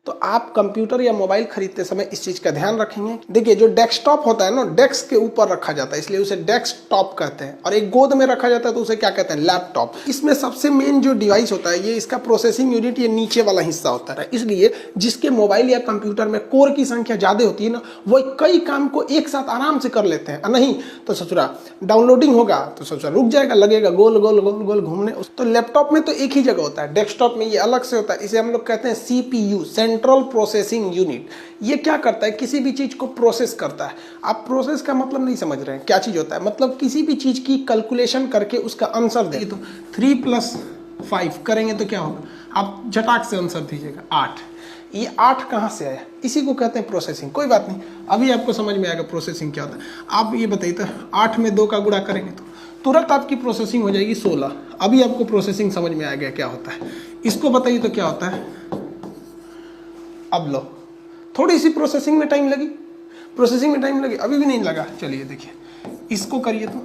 तो आप कंप्यूटर या मोबाइल खरीदते समय इस चीज का ध्यान रखेंगे। देखिए जो डेस्कटॉप होता है ना, डेस्क के ऊपर रखा जाता है इसलिए उसे डेस्कटॉप कहते हैं, और एक गोद में रखा जाता है तो उसे क्या कहते हैं, लैपटॉप। इसमें सबसे मेन जो डिवाइस होता है ये इसका प्रोसेसिंग यूनिट, ये नीचे वाला हिस्सा होता है। इसलिए जिसके मोबाइल या कंप्यूटर में कोर की संख्या ज्यादा होती है ना, वो कई काम को एक साथ आराम से कर लेते हैं। नहीं तो ससुरा डाउनलोडिंग होगा तो ससुरा रुक जाएगा, लगेगा गोल गोल गोल गोल घूमने। तो लैपटॉप में तो एक ही जगह होता है, डेस्कटॉप में ये अलग से होता है। इसे हम लोग कहते हैं CPU, सेंट्रल प्रोसेसिंग यूनिट। ये क्या करता है, किसी भी चीज को प्रोसेस करता है। आप प्रोसेस का मतलब नहीं समझ रहे हैं, क्या चीज होता है, मतलब किसी भी चीज की कैलकुलेशन करके उसका आंसर दे। तो 3 + 5 करेंगे तो क्या होगा, आप झटाक से आंसर दीजिएगा 8। ये 8 कहाँ से आया, इसी को कहते हैं प्रोसेसिंग। कोई बात नहीं, अभी आपको समझ में आएगा प्रोसेसिंग क्या होता है। आप ये बताइए तो 8 में 2 का गुणा करेंगे तो तुरंत आपकी प्रोसेसिंग हो जाएगी 16। अभी आपको प्रोसेसिंग समझ में आ गया क्या होता है। इसको बताइए तो क्या होता है। अब लो, थोड़ी सी प्रोसेसिंग में टाइम लगी, प्रोसेसिंग में टाइम लगी, अभी भी नहीं लगा। चलिए देखिए इसको करिए तो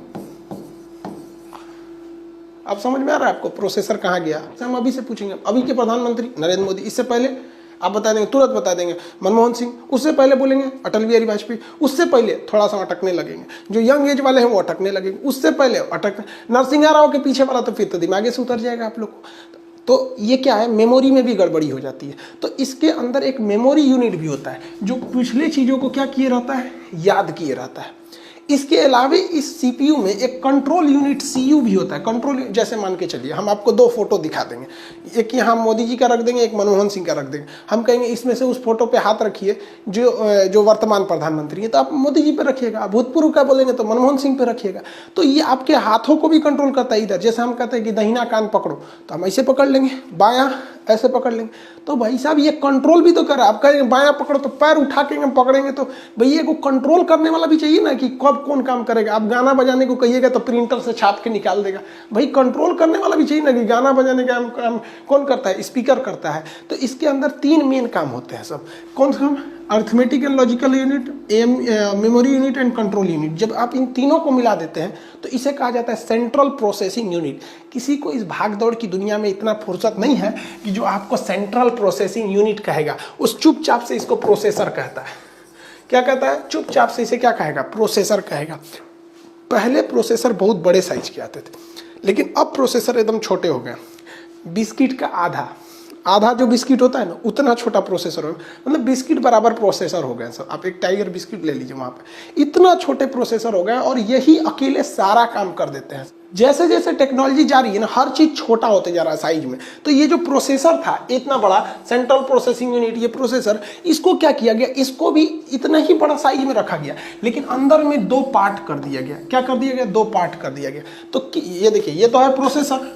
अब समझ में आ रहा है आपको प्रोसेसर कहाँ गया। हम अभी से पूछेंगे, अभी के प्रधानमंत्री नरेंद्र मोदी, इससे पहले आप बता देंगे, तुरंत बता देंगे मनमोहन सिंह, उससे पहले बोलेंगे अटल बिहारी वाजपेयी, उससे पहले थोड़ा सा अटकने लगेंगे, जो यंग एज वाले हैं वो अटकने लगेंगे, उससे पहले अटक नरसिंह राव के पीछे वाला तो फिर तो दिमागे से उतर जाएगा आप लोग को। तो ये क्या है, मेमोरी में भी गड़बड़ी हो जाती है। तो इसके अंदर एक मेमोरी यूनिट भी होता है जो पिछले चीजों को क्या किए रहता है, याद किए रहता है। इसके अलावा इस CPU में एक कंट्रोल यूनिट CU भी होता है। कंट्रोल जैसे मान के चलिए हम आपको 2 फोटो दिखा देंगे, एक यहाँ मोदी जी का रख देंगे, एक मनमोहन सिंह का रख देंगे। हम कहेंगे इसमें से उस फोटो पे हाथ रखिए जो वर्तमान प्रधानमंत्री है, तो आप मोदी जी पे रखिएगा। भूतपूर्व का बोलेंगे तो मनमोहन सिंह पे रखिएगा। तो ये आपके हाथों को भी कंट्रोल करता है। इधर जैसे हम कहते हैं कि दाहिना कान पकड़ो तो हम ऐसे पकड़ लेंगे, बायां ऐसे पकड़ लेंगे। तो भाई साहब ये कंट्रोल भी तो कर रहा है। आप कहेंगे बायां पकड़ो तो पैर उठा के हम पकड़ेंगे, तो भैया को कंट्रोल करने वाला भी चाहिए ना कि कब कौन काम करेगा। आप गाना बजाने को कहिएगा तो प्रिंटर से छाप के निकाल देगा। भाई कंट्रोल करने वाला भी चाहिए ना कि गाना बजाने का काम कौन करता है, स्पीकर करता है। तो इसके अंदर 3 मेन काम होते हैं सब। कौन सा काम, arithmetic and logical unit, memory unit and control unit. जब आप इन तीनों को मिला देते हैं तो इसे कहा जाता है सेंट्रल प्रोसेसिंग यूनिट। किसी को इस भागदौड़ की दुनिया में इतना फुर्सत नहीं है कि जो आपको सेंट्रल प्रोसेसिंग यूनिट कहेगा, उस चुपचाप से इसको प्रोसेसर कहता है। क्या कहता है, चुपचाप से इसे क्या कहेगा, प्रोसेसर कहेगा। पहले प्रोसेसर बहुत बड़े साइज के आते थे, लेकिन अब प्रोसेसर एकदम छोटे हो गए। बिस्किट का आधा जो बिस्किट होता है ना, उतना छोटा प्रोसेसर हो, मतलब बिस्किट बराबर प्रोसेसर हो गए सब। आप एक टाइगर बिस्किट ले लीजिए, वहाँ पे इतना छोटे प्रोसेसर हो गए और यही अकेले सारा काम कर देते हैं। जैसे जैसे टेक्नोलॉजी जा रही है ना, हर चीज छोटा होते जा रहा है साइज में। तो ये जो प्रोसेसर था इतना बड़ा, सेंट्रल प्रोसेसिंग यूनिट, ये प्रोसेसर, इसको क्या किया गया, इसको भी इतना ही बड़ा साइज में रखा गया, लेकिन अंदर में 2 पार्ट कर दिया गया। क्या कर दिया गया, 2 पार्ट कर दिया गया। तो ये देखिए, ये तो है प्रोसेसर,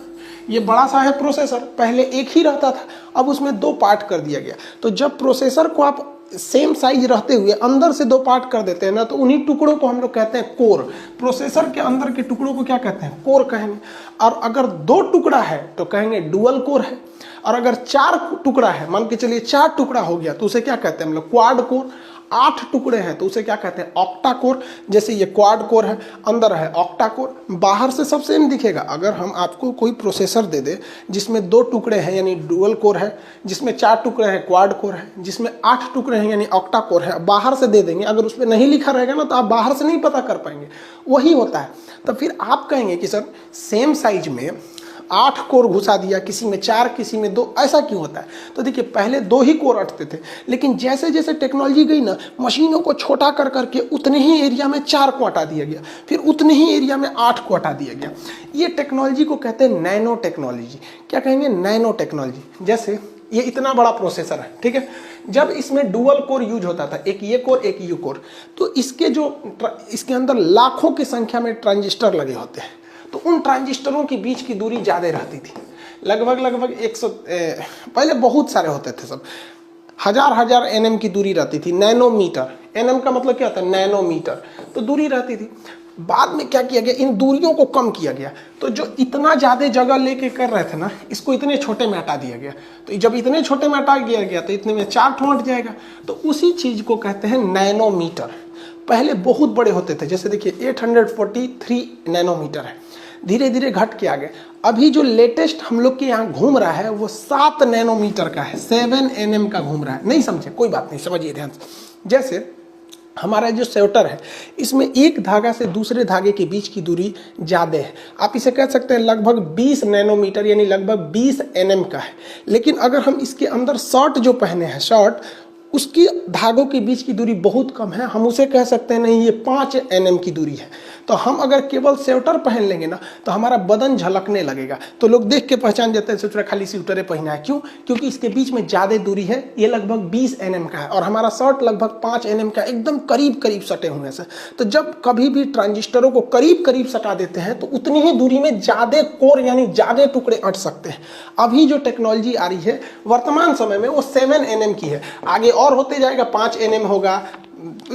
ये बड़ा सा है प्रोसेसर। पहले एक ही रहता था, अब उसमें 2 पार्ट कर दिया गया। तो जब प्रोसेसर को आप सेम साइज रहते हुए अंदर से 2 पार्ट कर देते हैं ना, तो उन्हीं टुकड़ों को हम लोग कहते हैं कोर। प्रोसेसर के अंदर के टुकड़ों को क्या कहते हैं, कोर कहेंगे। और अगर 2 टुकड़ा है तो कहेंगे डुअल कोर है। और अगर 4 टुकड़ा है, मान के चलिए 4 टुकड़ा हो गया, तो उसे क्या कहते हैं हम लोग, क्वाड कोर। 8 टुकड़े हैं तो उसे क्या कहते हैं, ऑक्टा कोर। जैसे ये क्वाड कोर है, अंदर है ऑक्टा कोर। बाहर से सब सेम दिखेगा। अगर हम आपको कोई प्रोसेसर दे दे जिसमें 2 टुकड़े हैं यानी डुअल कोर है, जिसमें 4 टुकड़े हैं क्वाड कोर है, जिसमें 8 टुकड़े हैं यानी ऑक्टा कोर है, बाहर से दे देंगे, अगर उसमें नहीं लिखा रहेगा ना तो आप बाहर से नहीं पता कर पाएंगे। वही होता है। तो फिर आप कहेंगे कि सर सेम साइज में 8 कोर घुसा दिया, किसी में 4 किसी में 2, ऐसा क्यों होता है। तो देखिए पहले 2 ही कोर अटते थे, लेकिन जैसे जैसे टेक्नोलॉजी गई ना, मशीनों को छोटा कर करके उतने ही एरिया में 4 को हटा दिया गया, फिर उतने ही एरिया में 8 को हटा दिया गया। ये टेक्नोलॉजी को कहते हैं नैनो टेक्नोलॉजी। क्या कहेंगे, नैनो टेक्नोलॉजी। जैसे ये इतना बड़ा प्रोसेसर है, ठीक है, जब इसमें डुअल कोर यूज होता था, एक ये कोर एक यू कोर, तो इसके अंदर लाखों की संख्या में ट्रांजिस्टर लगे होते हैं। तो उन ट्रांजिस्टरों के बीच की दूरी ज़्यादा रहती थी, लगभग 100, पहले बहुत सारे होते थे, सब हजार nm की दूरी रहती थी। नैनोमीटर, nm का मतलब क्या होता है, नैनोमीटर, तो दूरी रहती थी। बाद में क्या किया गया, इन दूरियों को कम किया गया। तो जो इतना ज़्यादा जगह लेके कर रहे थे ना, इसको इतने छोटे में हटा दिया गया। तो जब इतने छोटे में हटा दिया गया तो इतने में 4 ठो हट जाएगा। तो उसी चीज़ को कहते हैं नैनोमीटर। पहले बहुत बड़े होते थे, जैसे देखिए 843 नैनोमीटर है। धीरे धीरे घट के आ गए। अभी जो लेटेस्ट हम लोग के यहाँ घूम रहा है वो 7 नैनोमीटर का है, 7 nm का घूम रहा है। नहीं समझे कोई बात नहीं, समझिए ध्यान से। जैसे हमारा जो स्वेटर है इसमें एक धागा से दूसरे धागे के बीच की दूरी ज़्यादा है, आप इसे कह सकते हैं लगभग 20 नैनोमीटर यानी लगभग 20 nm का है। लेकिन अगर हम इसके अंदर शर्ट जो पहने हैं, शर्ट, उसकी धागों के बीच की दूरी बहुत कम है, हम उसे कह सकते हैं नहीं ये 5 nm की दूरी है। तो हम अगर केवल स्वेटर पहन लेंगे ना तो हमारा बदन झलकने लगेगा, तो लोग देख के पहचान जाते हैं स्वेटर खाली स्वेटर पहना है। क्यों? क्योंकि इसके बीच में ज़्यादा दूरी है, ये लगभग 20 nm का है और हमारा शर्ट लगभग 5 nm का, एकदम करीब करीब सटे हुए हैं। तो जब कभी भी ट्रांजिस्टरों को करीब करीब सटा देते हैं तो उतनी ही दूरी में ज़्यादा कोर यानी ज़्यादा टुकड़े अट सकते हैं। अभी जो टेक्नोलॉजी आ रही है वर्तमान समय में वो 7 nm की है, आगे और होते जाएगा 5 nm होगा,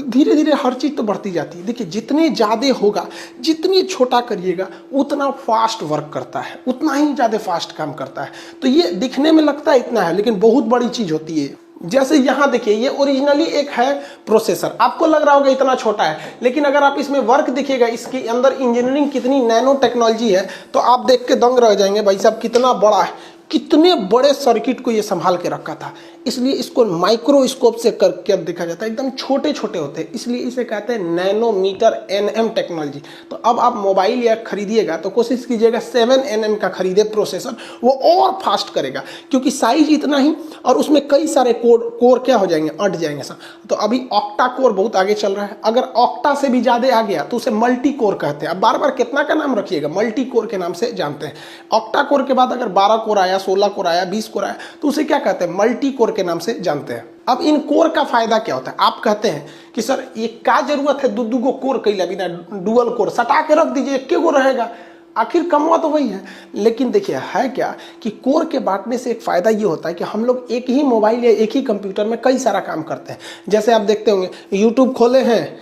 धीरे धीरे हर चीज़ तो बढ़ती जाती है। देखिए जितने ज़्यादा होगा, जितनी छोटा करिएगा उतना फास्ट वर्क करता है, उतना ही ज़्यादा फास्ट काम करता है। तो ये दिखने में लगता है इतना है लेकिन बहुत बड़ी चीज़ होती है। जैसे यहाँ देखिए ये ओरिजिनली एक है प्रोसेसर, आपको लग रहा होगा इतना छोटा है, लेकिन अगर आप इसमें वर्क देखिएगा, इसके अंदर इंजीनियरिंग कितनी नैनो टेक्नोलॉजी है तो आप देख के दंग रह जाएंगे भाई साहब कितना बड़ा है, कितने बड़े सर्किट को ये संभाल के रखा था। इसलिए इसको माइक्रोस्कोप से करके देखा जाता है, एकदम छोटे छोटे होते हैं, इसलिए इसे कहते हैं नैनोमीटर nm टेक्नोलॉजी। तो अब आप मोबाइल या खरीदिएगा तो कोशिश कीजिएगा 7 nm का खरीदे प्रोसेसर, वो और फास्ट करेगा क्योंकि साइज इतना ही और उसमें कई सारे कोर क्या हो जाएंगे, अट जाएंगे सब। तो अभी ऑक्टा कोर बहुत आगे चल रहा है, अगर ऑक्टा से भी ज़्यादा आ गया तो उसे मल्टी कोर कहते हैं। अब बार बार कितना का नाम रखिएगा, मल्टी कोर के नाम से जानते हैं। ऑक्टा कोर के बाद अगर 12 कोर आया, 16 कोर आया, 20 कोर आया तो उसे क्या कहते हैं, मल्टी कोर के नाम से जानते हैं। अब इन कोर का फायदा क्या होता है, आप कहते हैं कि सर ये क्या जरूरत है दो गो कोर कैला बिना, डुअल कोर सटा के रख दीजिए, एक गो रहेगा, आखिर कमवा तो वही है। लेकिन देखिए है क्या कि कोर के बांटने से एक फायदा ये होता है कि हम लोग एक ही मोबाइल या एक ही कंप्यूटर में कई सारा काम करते हैं। जैसे आप देखते होंगे यूट्यूब खोले हैं,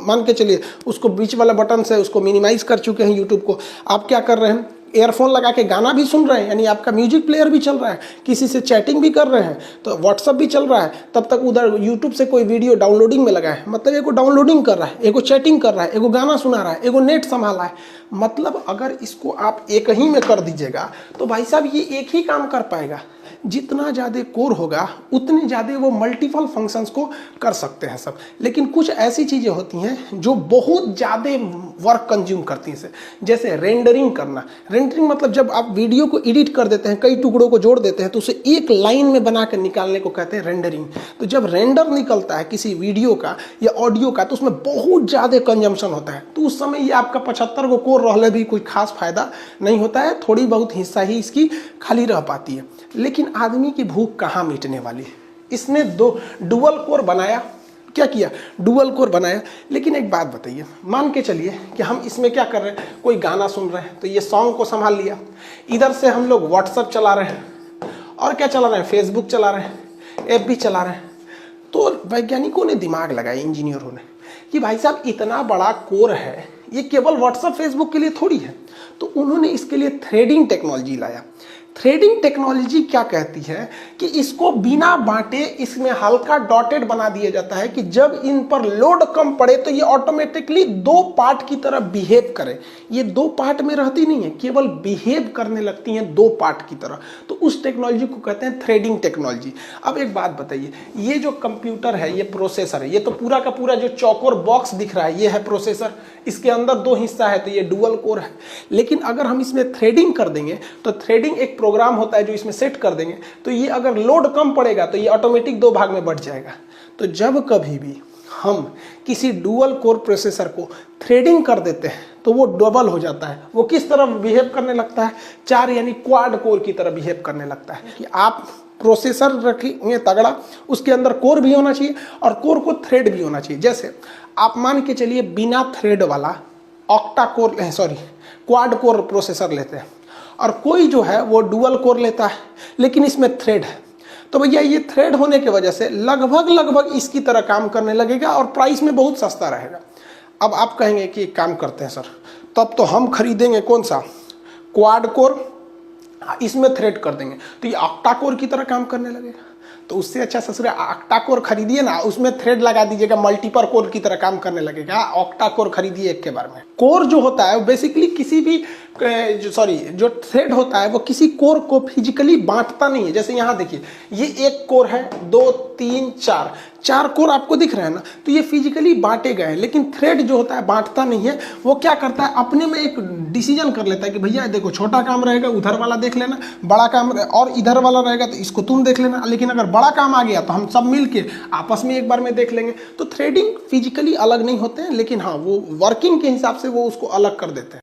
मान के चलिए उसको बीच वाला बटन से उसको मिनिमाइज कर चुके हैं यूट्यूब को, आप क्या कर रहे हैं, एयरफोन लगा के गाना भी सुन रहे हैं, यानी आपका म्यूजिक प्लेयर भी चल रहा है, किसी से चैटिंग भी कर रहे हैं तो व्हाट्सअप भी चल रहा है, तब तक उधर यूट्यूब से कोई वीडियो डाउनलोडिंग में लगा है, मतलब एगो डाउनलोडिंग कर रहा है, एगो चैटिंग कर रहा है, एगो गाना सुना रहा है, एगो नेट संभाला है। मतलब अगर इसको आप एक ही में कर दीजिएगा तो भाई साहब ये एक ही काम कर पाएगा। जितना ज़्यादा कोर होगा उतने ज़्यादा वो मल्टीपल फंक्शंस को कर सकते हैं सब। लेकिन कुछ ऐसी चीज़ें होती हैं जो बहुत ज़्यादा वर्क कंज्यूम करती हैं, जैसे रेंडरिंग करना। रेंडरिंग मतलब जब आप वीडियो को एडिट कर देते हैं, कई टुकड़ों को जोड़ देते हैं तो उसे एक लाइन में बना कर निकालने को कहते हैं रेंडरिंग। तो जब रेंडर निकलता है किसी वीडियो का या ऑडियो का तो उसमें बहुत ज़्यादा कंजम्पशन होता है, तो उस समय ये आपका 75 को कोर रहले भी कोई खास फायदा नहीं होता है, थोड़ी बहुत हिस्सा ही इसकी खाली रह पाती है। लेकिन आदमी की भूख कहाँ मिटने वाली है, इसने डुअल कोर बनाया, क्या किया, डुअल कोर बनाया। लेकिन एक बात बताइए, मान के चलिए कि हम इसमें क्या कर रहे हैं, कोई गाना सुन रहे हैं तो ये सॉन्ग को संभाल लिया, इधर से हम लोग व्हाट्सअप चला रहे हैं और क्या चला रहे हैं, फेसबुक चला रहे हैं, ऐप भी चला रहे हैं। तो वैज्ञानिकों ने दिमाग लगाया, इंजीनियरों ने, कि भाई साहब इतना बड़ा कोर है, ये केवल व्हाट्सअप फेसबुक के लिए थोड़ी है, तो उन्होंने इसके लिए थ्रेडिंग टेक्नोलॉजी लाया। थ्रेडिंग टेक्नोलॉजी क्या कहती है कि इसको बिना बांटे इसमें हल्का डॉटेड बना दिया जाता है कि जब इन पर लोड कम पड़े तो ये ऑटोमेटिकली 2 पार्ट की तरह बिहेव करे। ये 2 पार्ट में रहती नहीं है, केवल बिहेव करने लगती हैं 2 पार्ट की तरह। तो उस टेक्नोलॉजी को कहते हैं थ्रेडिंग टेक्नोलॉजी। अब एक बात बताइए, ये जो कंप्यूटर है, ये प्रोसेसर है, ये तो पूरा का पूरा जो चौकोर बॉक्स दिख रहा है ये है प्रोसेसर, इसके अंदर 2 हिस्सा है तो ये डुअल कोर है। लेकिन अगर हम इसमें थ्रेडिंग कर देंगे तो थ्रेडिंग एक प्रोग्राम होता है जो इसमें सेट कर देंगे, तो ये अगर लोड कम पड़ेगा तो ये ऑटोमेटिक 2 भाग में बढ़ जाएगा। तो जब कभी भी हम किसी डुअल कोर प्रोसेसर को थ्रेडिंग कर देते हैं तो वो डबल हो जाता है। वो किस तरह बिहेव करने लगता है, 4 यानी क्वाड कोर की तरह बिहेव करने लगता है कि आप प्रोसेसर रखेंगे तगड़ा, उसके अंदर कोर भी होना चाहिए और कोर को थ्रेड भी होना चाहिए। जैसे आप मान के चलिए बिना थ्रेड वाला क्वाड कोर प्रोसेसर लेते हैं और कोई जो है वो डुअल कोर लेता है लेकिन इसमें थ्रेड है, तो भैया ये थ्रेड होने की वजह से लगभग इसकी तरह काम करने लगेगा और प्राइस में बहुत सस्ता रहेगा। अब आप कहेंगे कि काम करते हैं सर, तब तो हम खरीदेंगे कौन सा, क्वाड कोर, इसमें थ्रेड कर देंगे तो ये ऑक्टा कोर की तरह काम करने लगेगा। तो उससे अच्छा ससुर ऑक्टा कोर खरीदिए ना, उसमें थ्रेड लगा दीजिएगा, मल्टीपर कोर की तरह काम करने लगेगा। ऑक्टा कोर खरीदिए एक के बार में। कोर जो होता है वो बेसिकली किसी भी जो थ्रेड होता है वो किसी कोर को फिजिकली बांटता नहीं है। जैसे यहाँ देखिए, ये एक कोर है, 2 3 4 कोर आपको दिख रहे हैं ना, तो ये फिजिकली बांटे गए हैं। लेकिन थ्रेड जो होता है बांटता नहीं है, वो क्या करता है अपने में एक डिसीजन कर लेता है कि भैया देखो छोटा काम रहेगा उधर वाला देख लेना, बड़ा काम और इधर वाला रहेगा तो इसको तुम देख लेना, लेकिन अगर बड़ा काम आ गया तो हम सब मिल के आपस में एक बार में देख लेंगे। तो थ्रेडिंग फिजिकली अलग नहीं होते हैं, लेकिन हाँ वो वर्किंग के हिसाब से वो उसको अलग कर देते हैं।